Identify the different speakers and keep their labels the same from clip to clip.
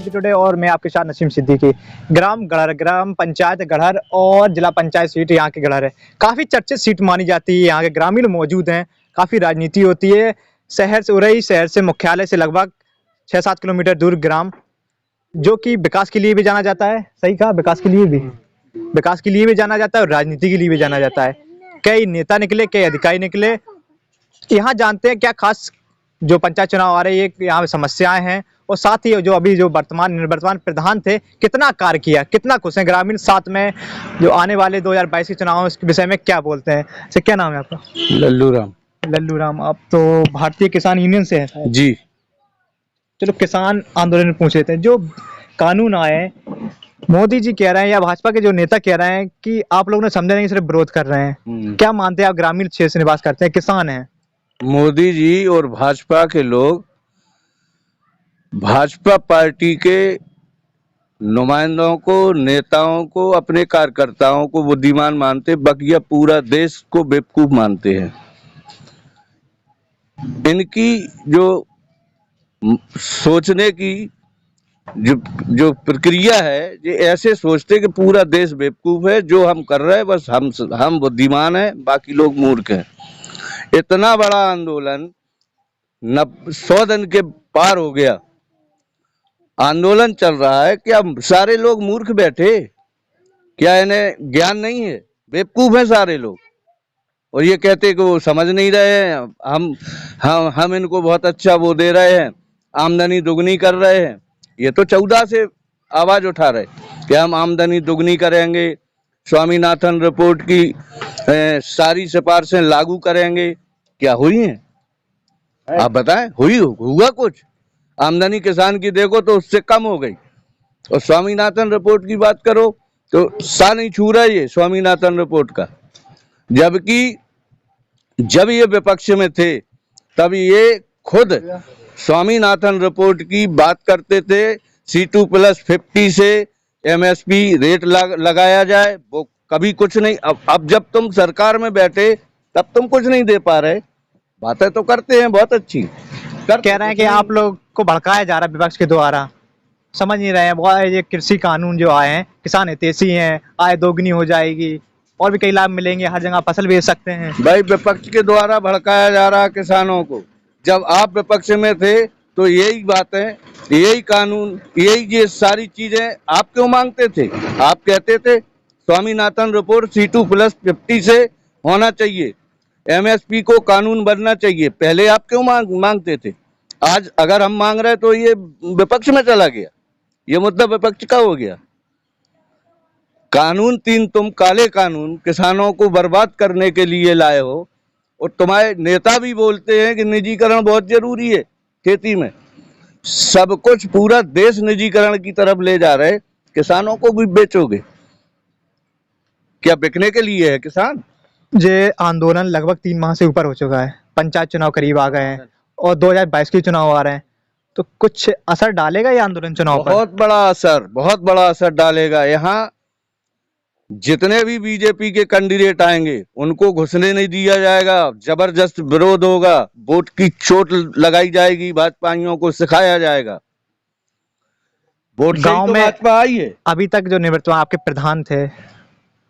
Speaker 1: Punjabi today और मैं आपके साथ नसीम सिद्दीकी। ग्राम गढ़र, ग्राम पंचायत गढ़र और जिला पंचायत सीट यहाँ की गढ़र है। काफ़ी चर्चित सीट मानी जाती है। यहाँ के ग्रामीण मौजूद हैं, काफ़ी राजनीति होती है। शहर से उरई शहर से मुख्यालय से लगभग 6-7 किलोमीटर दूर ग्राम, जो कि विकास के लिए भी जाना जाता है। सही कहा, विकास के लिए भी जाना जाता है और राजनीति के लिए भी जाना जाता है। कई नेता निकले, कई अधिकारी निकले। यहाँ जानते हैं क्या खास जो पंचायत चुनाव आ रहे हैं, यहाँ पे समस्याएं हैं और साथ ही जो अभी जो निवर्तमान प्रधान थे, कितना कार्य किया, कितना खुश हैं ग्रामीण। साथ में जो आने वाले 2022 के चुनाव है उसके विषय में क्या बोलते हैं। सर, क्या नाम है आपका? लल्लू राम। आप तो भारतीय किसान यूनियन से हैं शायद?
Speaker 2: जी।
Speaker 1: चलो किसान आंदोलन में पूछ लेते हैं। जो कानून आए, मोदी जी कह रहे हैं या भाजपा के जो नेता कह रहे हैं कि आप लोगों ने समझा नहीं, सिर्फ विरोध कर रहे हैं। क्या मानते हैं आप? ग्रामीण क्षेत्र से निवास करते हैं, किसान हैं।
Speaker 2: मोदी जी और भाजपा के लोग भाजपा पार्टी के नुमाइंदों को, नेताओं को, अपने कार्यकर्ताओं को बुद्धिमान मानते, बकिया पूरा देश को बेवकूफ मानते हैं। इनकी जो सोचने की जो प्रक्रिया है, ये ऐसे सोचते कि पूरा देश बेवकूफ है, जो हम कर रहे हैं बस हम बुद्धिमान हैं, बाकी लोग मूर्ख हैं। इतना बड़ा आंदोलन 100 दिन के पार हो गया, आंदोलन चल रहा है। क्या सारे लोग मूर्ख बैठे? क्या इन्हें ज्ञान नहीं है? बेवकूफ हैं सारे लोग। और ये कहते कि वो समझ नहीं रहे हैं, हम इनको बहुत अच्छा वो दे रहे हैं, आमदनी दुगनी कर रहे हैं। ये तो 14 से आवाज उठा रहे कि हम आमदनी दुगनी करेंगे, स्वामीनाथन रिपोर्ट की सारी सिफारिशें लागू करेंगे। क्या हुई हैं? आप बताएं, हुआ कुछ? आमदनी किसान की देखो तो उससे कम हो गई, और स्वामीनाथन रिपोर्ट की बात करो तो सा नहीं छू रहा ये स्वामीनाथन रिपोर्ट का। जबकि जब ये विपक्ष में थे तब ये खुद स्वामीनाथन रिपोर्ट की बात करते थे। C2+50 से MSP रेट लगाया जाए, वो कभी कुछ नहीं। अब जब तुम सरकार में बैठे तब तुम कुछ नहीं दे पा रहे। बातें तो करते हैं बहुत अच्छी,
Speaker 1: कह रहे हैं कि आप लोग को भड़काया जा रहा है विपक्ष के द्वारा, समझ नहीं रहे हैं। वो ये कृषि कानून जो आए हैं, किसान हितैषी हैं, आय दोगुनी हो जाएगी और भी कई लाभ मिलेंगे, हर जगह फसल बेच सकते हैं।
Speaker 2: भाई, विपक्ष के द्वारा भड़काया जा रहा है किसानों को। जब आप विपक्ष में थे तो यही बातें, यही कानून, यही ये सारी चीजें आप क्यों मांगते थे? आप कहते थे स्वामीनाथन रिपोर्ट C2+50 से होना चाहिए, MSP को कानून बनना चाहिए। पहले आप क्यों मांगते थे? आज अगर हम मांग रहे तो ये विपक्ष में चला गया, ये मुद्दा विपक्ष का हो गया। कानून 3 तुम काले कानून किसानों को बर्बाद करने के लिए लाए हो, और तुम्हारे नेता भी बोलते हैं कि निजीकरण बहुत जरूरी है खेती में। सब कुछ पूरा देश निजीकरण की तरफ ले जा रहे, किसानों को भी बेचोगे? क्या बिकने के लिए है किसान?
Speaker 1: ये आंदोलन लगभग 3 माह से ऊपर हो चुका है, पंचायत चुनाव करीब आ गए हैं और 2022 के चुनाव आ रहे हैं, तो कुछ असर डालेगा ये आंदोलन चुनाव पर?
Speaker 2: बहुत बड़ा असर डालेगा। यहाँ जितने भी बीजेपी के कैंडिडेट आएंगे उनको घुसने नहीं दिया जाएगा, जबरदस्त विरोध होगा, वोट की चोट लगाई जाएगी, भाजपाइयों को सिखाया जाएगा। वोट
Speaker 1: गांव में
Speaker 2: भाजपा आई है।
Speaker 1: अभी तक जो निवर्तमान आपके प्रधान थे,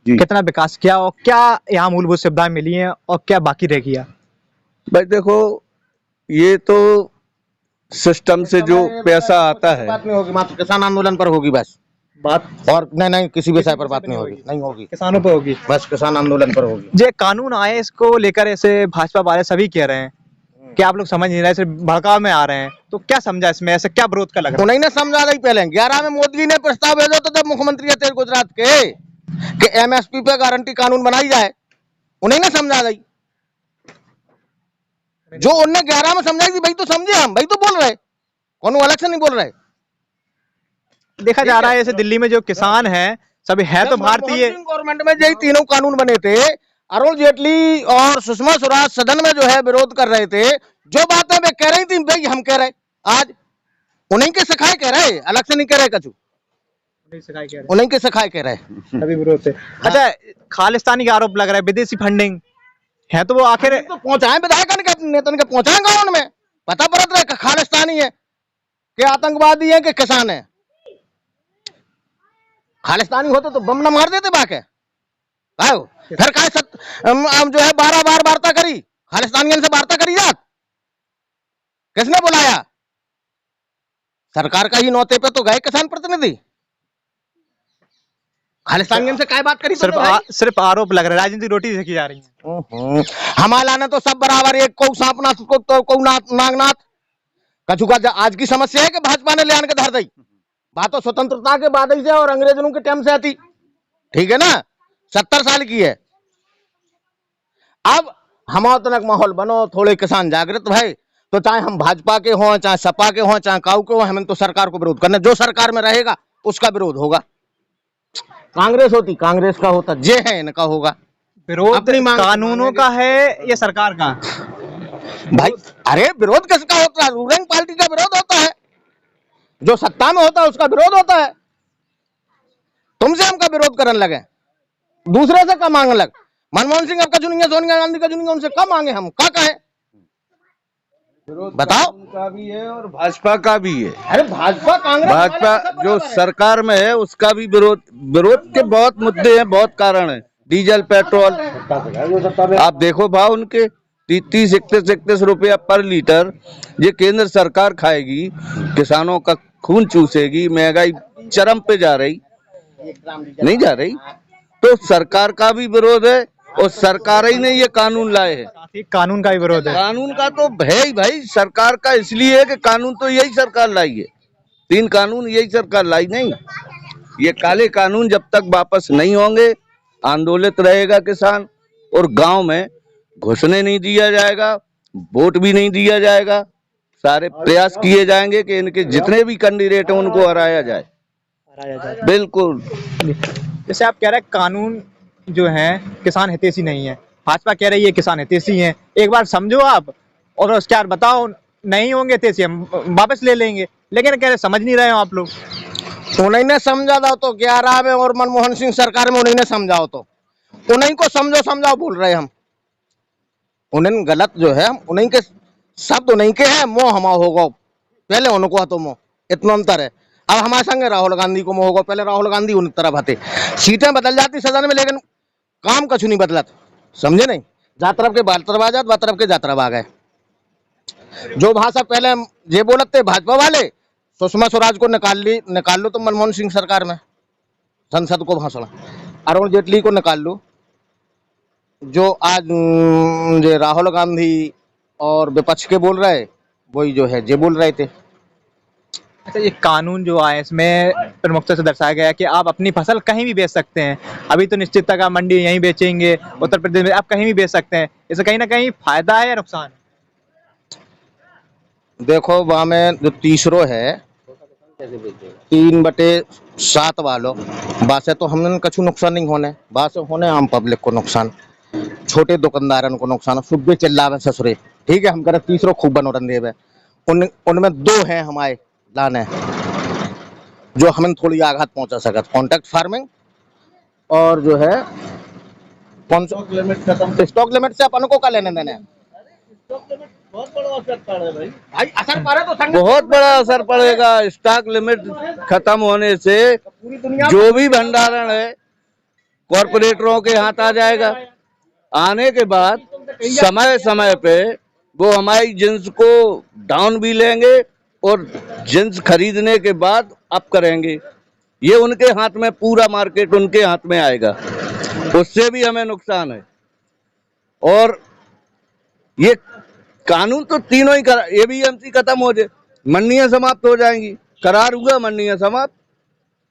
Speaker 1: कितना विकास किया और क्या यहाँ मूलभूत सुविधाएं मिली हैं और क्या बाकी रह गया?
Speaker 2: भाई देखो, ये तो सिस्टम से जो पैसा आता है,
Speaker 3: बात नहीं होगी, मात्र किसान आंदोलन पर होगी बस बात, और नहीं किसी विषय पर बात नहीं होगी,
Speaker 1: किसानों पर होगी,
Speaker 3: बस किसान आंदोलन पर होगी।
Speaker 1: जो कानून आए इसको लेकर ऐसे भाजपा वाले सभी कह रहे हैं कि आप लोग समझ नहीं रहे, सिर्फ भड़काव में आ रहे हैं, तो क्या समझा इसमें? ऐसा क्या विरोध का लग रहा है?
Speaker 3: उन्हीं ने समझा नहीं। पहले 11 में मोदी ने प्रस्ताव भेजा तो जब मुख्यमंत्री थे गुजरात के कि MSP पे गारंटी कानून बनाई जाए, उन्हीं ने समझा दी। जो उन्होंने 11 में समझाई थी, भाई तो समझे, हम भाई तो बोल रहे, कौन अलग से नहीं बोल रहे।
Speaker 1: देखा जा रहा है ऐसे दिल्ली में जो किसान हैं सभी है तो भारतीय।
Speaker 3: गवर्नमेंट में यही तीनों कानून बने थे, अरुण जेटली और सुषमा स्वराज सदन में जो है विरोध कर रहे थे, जो बातें वे कह रही थी भाई हम कह रहे, आज उन्हीं के सिखाए कह रहे, अलग से नहीं कह रहे, कछु उन्हीं के सिखाए कह रहे
Speaker 1: अभी विरोध से। अच्छा, खालिस्तानी का आरोप लग रहा है, विदेशी फंडिंग है, तो वो आखिर
Speaker 3: तो पहुंचाए विधायक के नेतन के पहुंचाए गाँव में, पता पड़त रहे खालिस्तानी है कि आतंकवादी है कि किसान है। खालिस्तानी होते तो बम न मार देते बाके आओ फिर काय जो है 12 बार वार्ता करी खालिस्तानियों से वार्ता करी जात किसने बुलाया सरकार का ही नौते पे तो गए किसान प्रतिनिधि खालिस्तानियों से काय बात करी
Speaker 1: सिर्फ आरोप लग रहा है, राजनीति रोटी से की जा रही है।
Speaker 3: हमारा ने तो सब बराबर एक को सांपनाथ को तो को नागनाथ कछु का आज की समस्या है कि भाजपा ने ले आने के धर दी बात तो स्वतंत्रता के बाद ही से और अंग्रेजों के टाइम से आती ठीक है ना 70 साल की है। अब हमारा तो माहौल बनो थोड़े किसान जागृत भाई तो चाहे हम भाजपा के हों चाहे सपा के हों चाहे काऊ के हों हमें तो सरकार को विरोध करना जो सरकार में रहेगा उसका विरोध होगा। कांग्रेस होती कांग्रेस का होता जे है इनका होगा
Speaker 1: विरोध
Speaker 3: अपनी मांग
Speaker 1: कानूनों का है या सरकार का?
Speaker 3: भाई अरे विरोध किसका होता है रूलिंग पार्टी का विरोध होता है जो सत्ता में होता है उसका विरोध होता है। तुमसे हमका विरोध करने लगे दूसरे से कम मांगने लग मनमोहन सिंह आपका चुनेंगे सोनिया गांधी का चुनेंगे उनसे कम मांगे हम क्या कहे बताओ
Speaker 2: का भी है और भाजपा का भी है।
Speaker 3: अरे भाजपा कांग्रेस
Speaker 2: भाजपा जो सरकार में है उसका भी विरोध के बहुत मुद्दे हैं बहुत कारण है। डीजल पेट्रोल आप देखो भाव उनके 30-31 रुपया पर लीटर ये केंद्र सरकार खाएगी किसानों का खून चूसेगी महंगाई चरम पे जा रही नहीं जा रही तो सरकार का भी विरोध है और सरकार ही ने ये कानून लाए हैं।
Speaker 1: साथ ही कानून का भी विरोध है।
Speaker 2: कानून का तो है ही भाई सरकार का इसलिए है कि कानून तो यही सरकार लाई है 3 कानून यही सरकार लाई नहीं ये काले कानून जब तक वापस नहीं होंगे आंदोलित रहेगा किसान और गांव में घुसने नहीं दिया जाएगा वोट भी नहीं दिया जाएगा सारे प्रयास किए जाएंगे कि इनके जितने भी कैंडिडेट हैं उनको हराया जाए। बिल्कुल
Speaker 1: जैसे आप कह रहे हैं कानून जो है किसान हितैषी नहीं है भाजपा कह रही है किसान हितैषी है एक बार समझो आप और उसके बाद बताओ नहीं होंगे हितैषी हम वापस ले लेंगे लेकिन कह रहे समझ नहीं रहे हो आप लोग।
Speaker 3: उन्हीं ने समझा दो तो 11 में और मनमोहन सिंह सरकार में उन्हीं ने समझाओ तो उन्हीं को समझाओ बोल रहे हम उन्हें गलत जो है उन्हीं के शब्द उन्हीं के हैं मोह हमा होगा पहले उनको तो मोह इतना अंतर है। अब हमारे संग राहुल गांधी को मोह होगा पहले राहुल गांधी उन तरफ आते सीटें बदल जाती सदन में लेकिन काम कछु नहीं बदलत समझे नहीं जा तरफ के बाल तरफ आ जात बा तरफ के जा तरफ आ गए जो भाषा पहले ये बोलते भाजपा वाले सुषमा स्वराज को निकाल लो तो मनमोहन सिंह सरकार में संसद को भाषण अरुण जेटली को निकाल लो जो आज जो राहुल गांधी और विपक्ष के बोल रहे वही जो है जे बोल रहे थे।
Speaker 1: अच्छा ये कानून जो आए इसमें प्रमुखता से दर्शाया गया है कि आप अपनी फसल कहीं भी बेच सकते हैं अभी तो निश्चितता का मंडी यहीं बेचेंगे उत्तर प्रदेश में आप कहीं भी बेच सकते हैं इससे कहीं ना कहीं फायदा है या नुकसान?
Speaker 3: देखो वहां में जो तीसरो है 3/7 वालों बासे तो हमने कछु नुकसान नहीं होने बासे होने आम पब्लिक को नुकसान छोटे दुकानदारों को नुकसान सुबह चिल्लावे ससुरे ठीक है हम कह रहे तीसरो खूब बनोरन देवे उनमें 2 हैं हमारे लाने जो हमें थोड़ी आघात पहुंचा सकत कॉन्ट्रैक्ट फार्मिंग और जो है स्टॉक लिमिट से अपन को क्या लेने देने भाई असर पड़े तो
Speaker 2: बहुत बड़ा असर पड़ेगा स्टॉक लिमिट खत्म होने से जो भी भंडारण है कॉर्पोरेटरों के हाथ आ जाएगा आने के बाद समय समय पे वो हमारी जिन्स को डाउन भी लेंगे और जिन्स खरीदने के बाद अप करेंगे ये उनके हाथ में पूरा मार्केट उनके हाथ में आएगा उससे भी हमें नुकसान है। और ये कानून तो तीनों ही एबीएमसी खत्म हो जाए मंडियां समाप्त हो जाएंगी करार हुआ मंडियां समाप्त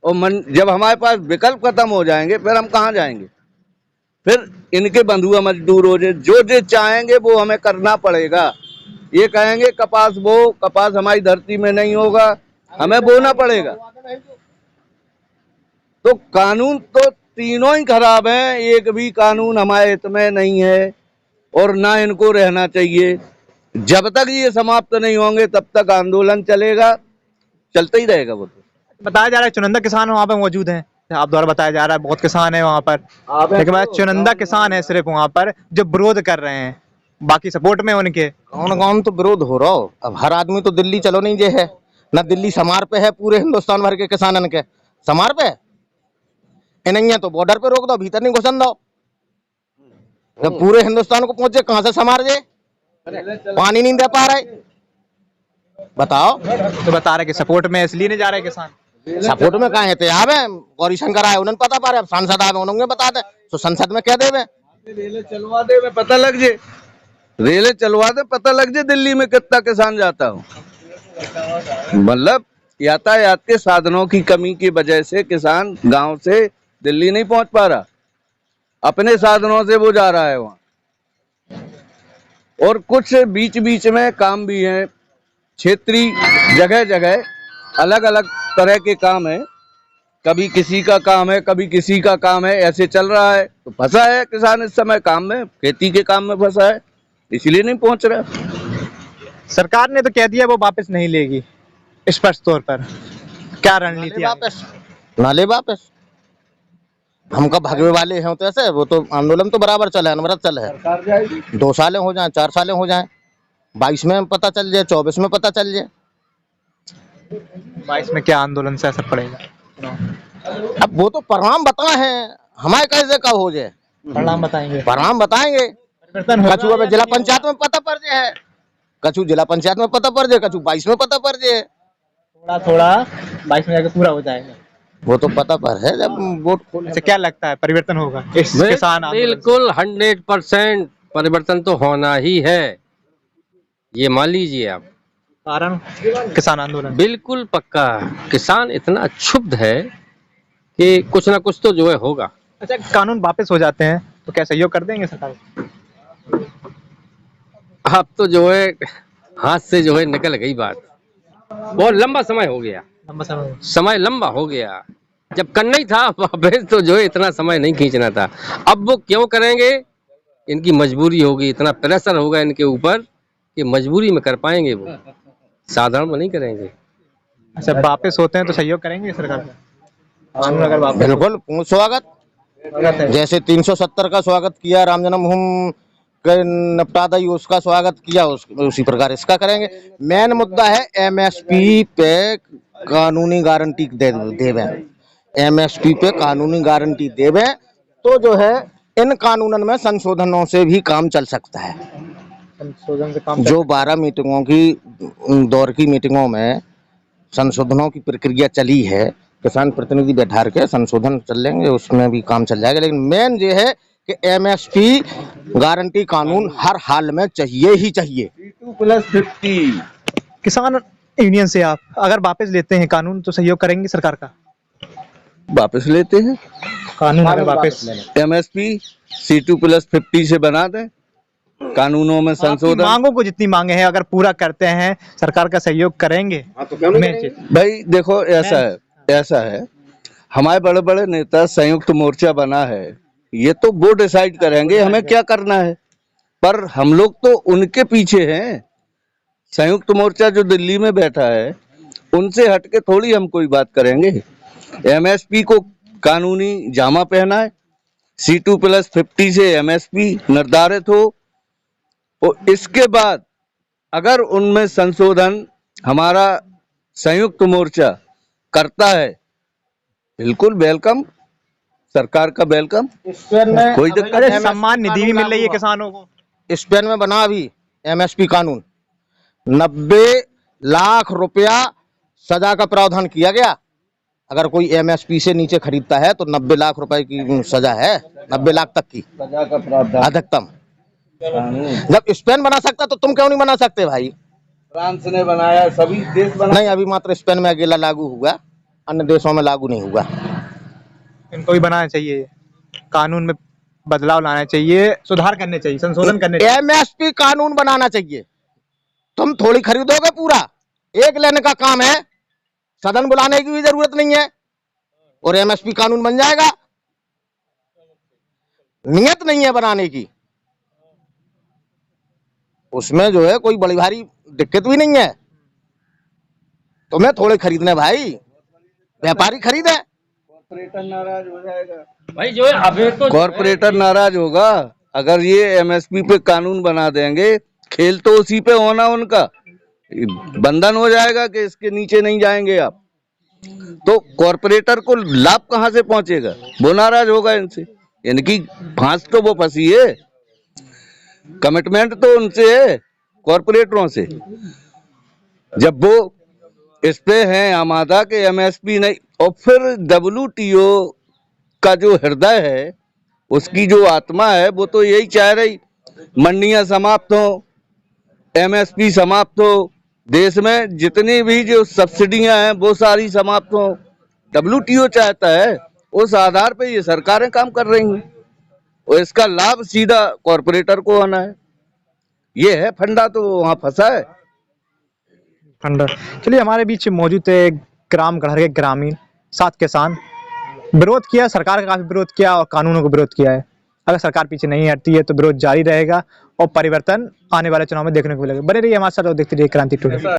Speaker 2: और जब हमारे पास विकल्प खत्म हो जाएंगे फिर हम कहाँ जाएंगे फिर इनके बंधुआ मजदूर हो जाए जो चाहेंगे वो हमें करना पड़ेगा। ये कहेंगे कपास हमारी धरती में नहीं होगा हमें बोना पड़ेगा। तो कानून तो तीनों ही खराब हैं एक भी कानून हमारे हित में नहीं है और ना इनको रहना चाहिए। जब तक ये समाप्त नहीं होंगे तब तक आंदोलन चलेगा चलता ही रहेगा। वो तो
Speaker 1: बताया जा रहा है चुनिंदा किसान वहाँ पे मौजूद हैं आप द्वारा बताया जा रहा है बहुत किसान है वहाँ पर लेकिन चुनिंदा किसान है सिर्फ वहाँ पर जो विरोध कर रहे हैं बाकी सपोर्ट में उनके
Speaker 3: कौन तो विरोध हो रहा हो। अब हर आदमी तो दिल्ली चलो नहीं जे है ना दिल्ली समार पे है पूरे हिंदुस्तान भर के किसानन के समार पे नहीं है तो बॉर्डर पे रोक दो, भीतर नहीं घुसन दो। जब पूरे हिंदुस्तान को पहुंचे कहां से समार जे, पानी नहीं दे पा रहे, बताओ।
Speaker 1: तो बता रहे कि सपोर्ट में इसलिए नहीं जा रहे किसान।
Speaker 3: सपोर्ट में कहा है ते आवे, गौरी शंकर आए उन्हें पता पा रहे, अब सांसद आवे उन्हें बता दे, तो संसद में कह देवे
Speaker 2: रेले चलवा दे, में पता लग जे, रेले चलवा दे, पता लग जे दिल्ली में कितना किसान जाता हो। मतलब यातायात के साधनों की कमी की वजह से किसान गांव से दिल्ली नहीं पहुंच पा रहा, अपने साधनों से वो जा रहा है वहां। और कुछ बीच बीच में काम भी है, क्षेत्रीय जगह जगह अलग अलग तरह के काम है, कभी किसी का काम है कभी किसी का काम है, ऐसे चल रहा है। तो फंसा है किसान इस समय काम में, खेती के काम में फंसा है, इसलिए नहीं पहुंच रहा।
Speaker 1: सरकार ने तो कह दिया वो वापस नहीं लेगी स्पष्ट तौर पर, क्या रणनीति है?
Speaker 3: वापस नाले वापस, हमका भागवे वाले हैं तो ऐसे, वो तो आंदोलन तो बराबर चले, अनवरत चले है, 2 सालें हो जाए 4 सालें हो जाए, 22 में पता चल जाए, 24 में पता चल जाए।
Speaker 1: 22 में क्या आंदोलन से असर पड़ेगा?
Speaker 3: अब वो तो परिणाम बताए हैं, हमारे कैसे कब हो जाए,
Speaker 1: परिणाम बताएंगे,
Speaker 3: परिणाम बताएंगे।
Speaker 1: परिवर्तन होगा
Speaker 3: कछु अब जिला पंचायत में पता पड़ जाए, कछु जिला पंचायत में पता पड़ जाए, कछु 22 में पता पड़ जाए,
Speaker 1: थोड़ा थोड़ा 22 में जाके पूरा हो जाएगा।
Speaker 3: वो तो पता पर है जब वोट खोलने।
Speaker 1: अच्छा, क्या लगता है परिवर्तन होगा इस किसान आंदोलन से?
Speaker 4: बिल्कुल 100% परिवर्तन तो होना ही है, ये मान लीजिए आप।
Speaker 1: कारण किसान आंदोलन
Speaker 4: बिल्कुल पक्का, किसान इतना क्षुब्ध है कि कुछ ना कुछ तो जो है होगा।
Speaker 1: अच्छा, कानून वापस हो जाते हैं तो क्या सहयोग कर देंगे सरकार?
Speaker 4: अब तो जो है हाथ से जो है निकल गई बात, बहुत लंबा समय हो गया, समय लंबा हो गया। जब करना ही था वापस तो जो है इतना समय नहीं खींचना था। अब वो क्यों करेंगे, इनकी मजबूरी होगी, इतना प्रेशर होगा इनके ऊपर कि मजबूरी में कर पाएंगे, वो साधारण में नहीं करेंगे।
Speaker 1: अच्छा, वापस होते हैं तो सहयोग करेंगे सरकार का? कानून अगर वापस
Speaker 3: बिल्कुल पूर्ण स्वागत, जैसे 370 का स्वागत किया, राम जन्मभूमि के निपटा दी उसका स्वागत किया, उसी प्रकार इसका करेंगे। मेन मुद्दा है एमएसपी पे कानूनी गारंटी देवे, एमएसपी पे कानूनी गारंटी देवे तो जो है इन कानूनन में संशोधनों से भी काम चल सकता है।
Speaker 1: संशोधन से काम
Speaker 3: जो 12 मीटिंगों की दौर की मीटिंगों में संशोधनों की प्रक्रिया चली है, किसान प्रतिनिधि बैठार के संशोधन चलेंगे, उसमें भी काम चल जाएगा। लेकिन मेन ये है कि एमएसपी गारंटी कानून हर हाल में चाहिए ही चाहिए।
Speaker 2: 2+50
Speaker 1: किसान यूनियन से आप अगर वापस लेते हैं कानून तो सहयोग करेंगे सरकार का?
Speaker 2: वापस लेते हैं
Speaker 1: कानून अगर वापस
Speaker 2: एमएसपी C2+50 से बना दें, कानूनों में
Speaker 1: आपकी
Speaker 2: संशोधन।
Speaker 1: मांगों को जितनी मांगे हैं अगर पूरा करते हैं सरकार का सहयोग करेंगे?
Speaker 2: भाई देखो ऐसा है हमारे बड़े बड़े नेता संयुक्त मोर्चा बना है, ये तो वो डिसाइड करेंगे हमें क्या करना है, पर हम लोग तो उनके पीछे हैं। संयुक्त मोर्चा जो दिल्ली में बैठा है उनसे हटके थोड़ी हम कोई बात करेंगे। एमएसपी को कानूनी जामा पहना है, C2+50 से एमएसपी निर्धारित हो, और इसके बाद अगर उनमें संशोधन हमारा संयुक्त मोर्चा करता है, बिल्कुल वेलकम, सरकार का वेलकम, कोई दिक्कत
Speaker 1: अरे
Speaker 2: नहीं।
Speaker 1: सम्मान निधि भी मिल रही है किसानों को।
Speaker 3: स्पेन में बना अभी एमएसपी कानून, 90 लाख रुपया सजा का प्रावधान किया गया। अगर कोई एमएसपी से नीचे खरीदता है तो 90 लाख रुपए की सजा है, 90 लाख तक की
Speaker 2: सजा का प्रावधान
Speaker 3: अधिकतम। जब स्पेन बना सकता तो तुम क्यों नहीं बना सकते भाई?
Speaker 2: फ्रांस ने बनाया, सभी देश बनाए।
Speaker 3: नहीं, अभी मात्र स्पेन में अकेला लागू हुआ, अन्य देशों में लागू नहीं हुआ।
Speaker 1: इनको भी बनाना चाहिए, कानून में बदलाव लाना चाहिए, सुधार करने चाहिए, संशोधन करने चाहिए।
Speaker 3: एमएसपी कानून बनाना चाहिए। तुम थोड़ी खरीदोगे, पूरा एक लेने का काम है, सदन बुलाने की भी जरूरत नहीं है और एमएसपी कानून बन जाएगा। नियत नहीं है बनाने की, उसमें जो है कोई बड़ी भारी दिक्कत भी नहीं है। तुम्हें थोड़े खरीदने भाई, व्यापारी खरीदे।
Speaker 2: कॉर्पोरेटर नाराज हो जाएगा
Speaker 4: भाई जो है अभी तो
Speaker 2: कॉर्पोरेटर नाराज होगा अगर ये एमएसपी पे कानून बना देंगे। खेल तो उसी पे होना, उनका बंधन हो जाएगा कि इसके नीचे नहीं जाएंगे आप। तो कॉरपोरेटर को लाभ कहाँ से पहुंचेगा? वो नाराज होगा इनसे, इनकी फांस तो वो फंसी है, कमिटमेंट तो उनसे है, कॉरपोरेटरों से। जब वो इस पे हैं आमादा के एमएसपी नहीं, और फिर WTO का जो हृदय है, उसकी जो आत्मा है, वो तो यही चाह रही मंडियां समाप्त हो, एमएसपी समाप्त हो, देश में जितनी भी जो सब्सिडियां हैं वो सारी समाप्त हो। WTO चाहता है, उस आधार पे ये सरकारें काम कर रही हैं और इसका लाभ सीधा कॉरपोरेटर को आना है। ये है फंडा, तो वहाँ फंसा है।
Speaker 1: खंडर। चलिए, हमारे बीच मौजूद है ग्राम गढ़र के ग्रामीण, 7 किसान। विरोध किया, सरकार का काफी विरोध किया और कानूनों को विरोध किया है। अगर सरकार पीछे नहीं हटती है तो विरोध जारी रहेगा और परिवर्तन आने वाले चुनाव में देखने को मिलेगा। बने रहिए हमारे साथ और देखते रहिए क्रांति टुडे।